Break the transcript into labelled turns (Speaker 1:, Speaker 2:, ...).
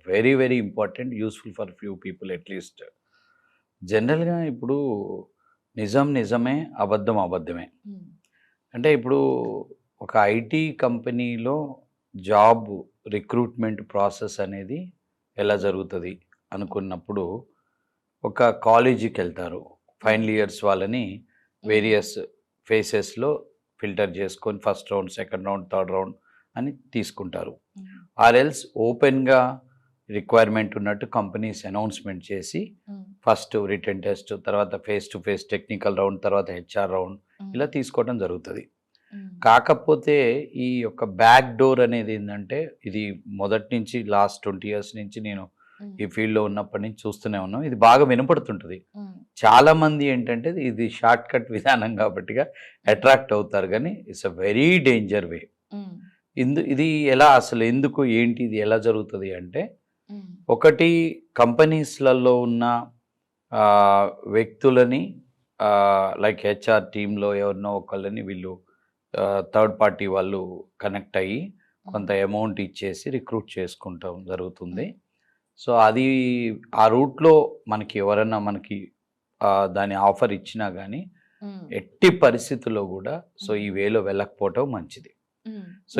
Speaker 1: Very very important, useful for few people at least. జనరల్గా ఇప్పుడు నిజం నిజమే, అబద్ధం అబద్ధమే.
Speaker 2: హ్మ్.
Speaker 1: అంటే ఇప్పుడు ఒక ఐటీ కంపెనీలో జాబ్ రిక్రూట్మెంట్ ప్రాసెస్ అనేది ఎలా జరుగుతుంది అనుకున్నప్పుడు, ఒక కాలేజీకి వెళ్తారు. ఫైనల్ ఇయర్స్ వాళ్ళని వేరియస్ ఫేసెస్లో ఫిల్టర్ చేసుకొని first round, second round, third round అని తీసుకుంటారు.
Speaker 2: హ్మ్.
Speaker 1: ఆర్ఎల్స్ ఓపెన్గా రిక్వైర్మెంట్ ఉన్నట్టు కంపెనీస్ అనౌన్స్మెంట్ చేసి
Speaker 2: హ్మ్.
Speaker 1: ఫస్ట్ రిటర్న్ టెస్ట్, తర్వాత face to face technical round, తర్వాత హెచ్ఆర్ రౌండ్ ఇలా తీసుకోవడం జరుగుతుంది.
Speaker 2: హ్మ్.
Speaker 1: కాకపోతే ఈ యొక్క బ్యాక్ డోర్ అనేది ఏంటంటే, ఇది మొదటి నుంచి లాస్ట్ 20 ఇయర్స్ నుంచి నేను
Speaker 2: హ్మ్.
Speaker 1: ఈ ఫీల్డ్లో ఉన్నప్పటి నుంచి చూస్తూనే ఉన్నాం. ఇది బాగా వినపడుతుంటుంది.
Speaker 2: హ్మ్.
Speaker 1: చాలామంది ఏంటంటే ఇది షార్ట్ కట్ విధానం కాబట్టిగా అట్రాక్ట్ అవుతారు, కానీ ఇట్స్ అ వెరీ డేంజర్ వే.
Speaker 2: హ్మ్.
Speaker 1: ఇది ఎలా, అసలు ఎందుకు, ఏంటి, ఇది ఎలా జరుగుతుంది అంటే,
Speaker 2: హ్మ్.
Speaker 1: ఒకటి కంపెనీస్లలో ఉన్న వ్యక్తులని లైక్ హెచ్ఆర్ టీంలో ఎవరినో ఒకళ్ళని వీళ్ళు థర్డ్ పార్టీ వాళ్ళు కనెక్ట్ అయ్యి కొంత అమౌంట్ ఇచ్చేసి రిక్రూట్ చేసుకుంటాం జరుగుతుంది. సో అది ఆ రూట్లో మనకి ఎవరైనా మనకి దాని ఆఫర్ ఇచ్చినా కానీ
Speaker 2: హ్మ్.
Speaker 1: ఎట్టి పరిస్థితుల్లో కూడా సో ఈ వేలో వెళ్ళకపోవటం మంచిది.
Speaker 2: హ్మ్.
Speaker 1: సో